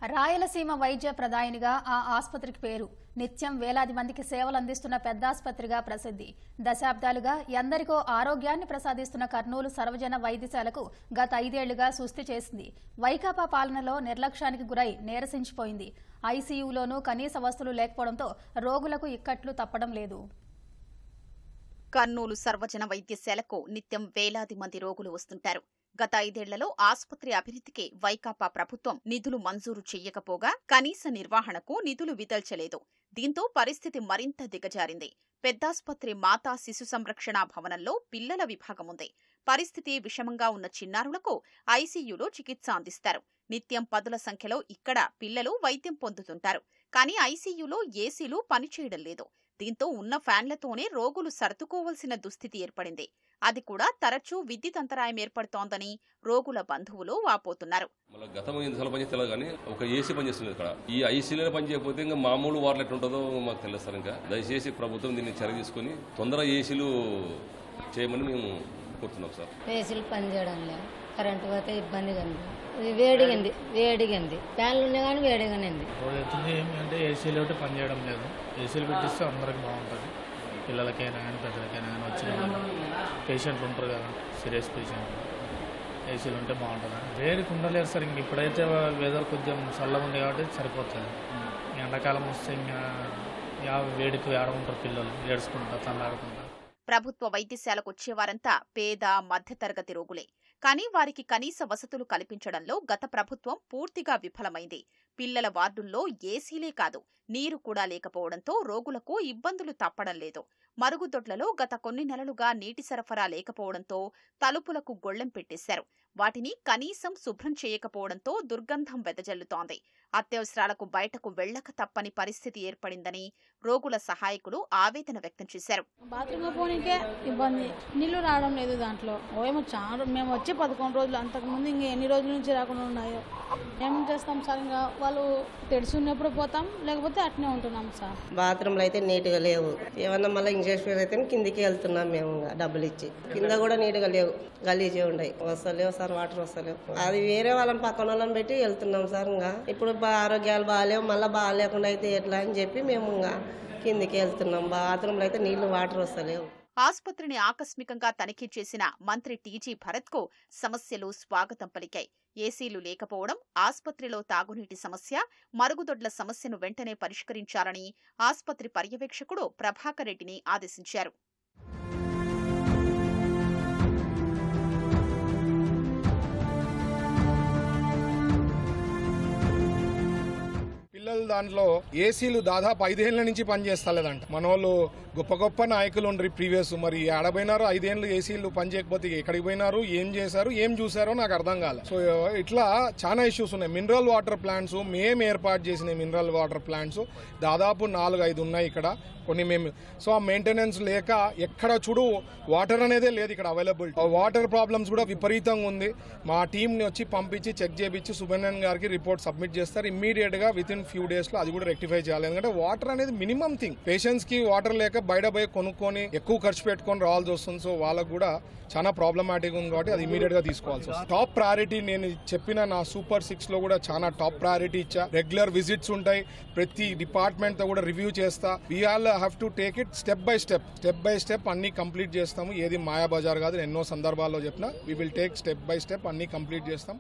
రాయలసీమ వైద్య ప్రదాయినిగా ఆ ఆసుపత్రికి పేరు. నిత్యం వేలాది మందికి సేవలు అందిస్తున్న పెద్దాసుపత్రిగా ప్రసిద్ధి. దశాబ్దాలుగా ఎందరికో ఆరోగ్యాన్ని ప్రసాదిస్తున్న కర్నూలు సర్వజన వైద్యశాలకు గత 5 ఏళ్లుగా సుస్థి చేసింది. వైకాపా పాలనలో నిర్లక్ష్యానికి గురై నీరసించిపోయింది. ఐసీయూలోనూ కనీస వసతులు లేకపోవడంతో రోగులకు ఇక్కట్లు తప్పడం లేదు. కర్నూలు సర్వజన వైద్యశాలకు నిత్యం వేలాది మంది రోగులు వస్తుంటారు. గత 5 ఏళ్లలో ఆసుపత్రి అభివృద్ధికి వైకాపా ప్రభుత్వం నిధులు మంజూరు చెయ్యకపోగా కనీస నిర్వహణకు నిధులు విదల్చలేదు. దీంతో పరిస్థితి మరింత దిగజారింది. పెద్దాసుపత్రి మాతా శిశు సంరక్షణ భవనంలో పిల్లల విభాగముంది. పరిస్థితి విషమంగా ఉన్న చిన్నారులకు ఐసీయూలో చికిత్స అందిస్తారు. నిత్యం పదుల సంఖ్యలో ఇక్కడ పిల్లలు వైద్యం పొందుతుంటారు. కానీ ఐసీయూలో ఏసీలు పనిచేయడం లేదు. దీంతో ఉన్న ఫ్యాన్లతోనే రోగులు సర్దుకోవాల్సిన దుస్థితి ఏర్పడింది. అది కూడా తరచూ విద్యుత్ అంతరాయం ఏర్పడుతోందని రోగుల బంధువులు వాపోతున్నారు. గతం ఎన్నిసార్లు పనిచేస్తారు కానీ ఒక ఏసీ పనిచేస్తుంది ఇక్కడ. ఈ ఐసీలో పనిచేయకపోతే ఇంకా మామూలు వార్లు ఎట్లుంటుందో మాకు తెలుసు సార్. ఇంకా దయచేసి ప్రభుత్వం దీన్ని చర్య తీసుకుని తొందరగా ఏసీలు చేయమని మేము కోరుతున్నాం సార్. ఏసీలు పనిచేయడం లేదు, కరెంటు పోతే ఇబ్బందిగా ఉంది, వేడిగా ఉంది, ఫ్యాన్లు ఉన్నాయి కానీ వేడిగానే ఉంది. ఏమంటే ఏసీలు ఒకటి పనిచేయడం లేదు. ఏసీలు పెట్టిస్తే అందరికి బాగుంటుంది, పిల్లలకైనా కానీ పెద్దలకైనా కానీ వచ్చిన పేషెంట్లు ఉంటారు కదా, సీరియస్ పేషెంట్లు, ఏసీలు ఉంటే బాగుంటుంది. వేడికి ఉండలేదు సార్. ఇంక ఇప్పుడైతే వెదర్ కొంచెం చల్లగా ఉంది కాబట్టి సరిపోతుంది. ఎండాకాలం వస్తే ఇంకా వేడికి ఆడుకుంటారు పిల్లలు, ఏడుచుకుంటారు, తల్లాడుకుంటారు. ప్రభుత్వ వైద్యశాలకు వచ్చేవారంతా పేద మధ్యతరగతి రోగులే. కానీ వారికి కనీస వసతులు కల్పించడంలో గత ప్రభుత్వం పూర్తిగా విఫలమైంది. పిల్లల వార్డుల్లో ఏసీలే కాదు, నీరు కూడా లేకపోవడంతో రోగులకు ఇబ్బందులు తప్పడం లేదు. మరుగుదొడ్లలో గత కొన్ని నెలలుగా నీటి సరఫరా లేకపోవడంతో తలుపులకు గొళ్లెం పెట్టేశారు. వాటిని కనీసం శుభ్రం చేయకపోవడంతో దుర్గంధం వెదజల్లుతోంది. అత్యవసరాలకు బయటకు వెళ్లక తప్పని పరిస్థితి ఏర్పడిందని రోగుల సహాయకులు ఆవేదన వ్యక్తం చేశారు. బాత్రూంలో పోనీకే ఇబ్బంది, నీళ్లు రావడం లేదు. దాంట్లో ఏమో చాలా మేము వచ్చి 11 రోజులు, అంతకుముందు ఇంక ఎన్ని రోజుల నుంచి రాకుండా ఉన్నాయో. ఏం చేస్తాం సార్, ఇంకా వాళ్ళు తెడిచి ఉన్నప్పుడు పోతాం, లేకపోతే అట్నే ఉంటున్నాం సార్. బాత్రూంలు అయితే నీట్గా లేవు. ఏమన్నా మళ్ళీ ఇంజక్షన్ అయితే కిందికి వెళ్తున్నాం మేము డబ్బులు ఇచ్చి. కింద కూడా నీట్గా లేవు, గలీజే ఉన్నాయి, వస్తలేవు సార్, వాటర్ వస్తలేవు. అది వేరే వాళ్ళని పక్కన వాళ్ళని పెట్టి వెళ్తున్నాం సార్. ఇంకా ఇప్పుడు ఆరోగ్యాలు బాగాలేవు, మళ్ళీ బాగాలేకుండా అయితే ఎట్లా అని చెప్పి మేము ఇంకా కిందికి వెళ్తున్నాం. బాత్రూంలో అయితే నీళ్లు వాటర్ వస్తలేవు. ఆసుపత్రిని ఆకస్మికంగా తనిఖీ చేసిన మంత్రి టీజీ భరత్కు సమస్యలు స్వాగతం పలికాయి. ఏసీలు లేకపోవడం, ఆసుపత్రిలో తాగునీటి సమస్య, మరుగుదొడ్ల సమస్యను వెంటనే పరిష్కరించాలని ఆసుపత్రి పర్యవేక్షకుడు ప్రభాకర్ రెడ్డిని ఆదేశించారు. పిల్లలు దాంట్లో ఏసీలు దాదాపు 5 ఏళ్ల నుంచి పనిచేస్తలేదంట. మన వాళ్ళు గొప్ప గొప్ప నాయకులు ఉండ్రి ప్రీవియస్, మరి ఆడపోయినారు 5 ఏళ్ళు ఏసీలు పనిచేయకపోతే ఎక్కడికి పోయినారు, ఏం చేశారు, ఏం చూసారో నాకు అర్థం కాలేదు. సో ఇట్లా చాలా ఇష్యూస్ ఉన్నాయి. మినరల్ వాటర్ ప్లాంట్స్ మేము ఏర్పాటు చేసిన మినరల్ వాటర్ ప్లాంట్స్ దాదాపు 4-5 ఉన్నాయి ఇక్కడ కొన్ని మేము. సో ఆ మెయింటెనెన్స్ లేక ఎక్కడ చూడు వాటర్ అనేదే లేదు ఇక్కడ అవైలబుల్. వాటర్ ప్రాబ్లమ్స్ కూడా విపరీతంగా ఉంది. మా టీంని వచ్చి పంపించి చెక్ చేయించి సుబ్రహ్మణ్యం గారికి రిపోర్ట్ సబ్మిట్ చేస్తారు. ఇమ్మీడియట్ గా వితిన్ ఫ్యూ డేస్ లో అది కూడా రెక్టిఫై చేయాలి. ఎందుకంటే వాటర్ అనేది మినిమం థింగ్. పేషెంట్స్ కి వాటర్ లేక బయట పోయి కొనుక్కొని ఎక్కువ ఖర్చు పెట్టుకొని రావాల్సి వస్తుంది. సో వాళ్ళకు కూడా చాలా ప్రాబ్లమాటిక్ ఉంది కాబట్టి అది ఇమీడియట్ గా తీసుకోవాల్సి వస్తుంది. టాప్ ప్రయారిటీ నేను చెప్పిన నా సూపర్ 6 లో కూడా చాలా టాప్ ప్రయారిటీ ఇచ్చా. రెగ్యులర్ విజిట్స్ ఉంటాయి, ప్రతి డిపార్ట్మెంట్ తో కూడా రివ్యూ చేస్తా. We all have to take it step by step అన్ని కంప్లీట్ చేస్తాము. ఏది మాయాబజార్ కాదు, ఎన్నో సందర్భాల్లో చెప్పినా we will take step by step అన్ని కంప్లీట్ చేస్తాం.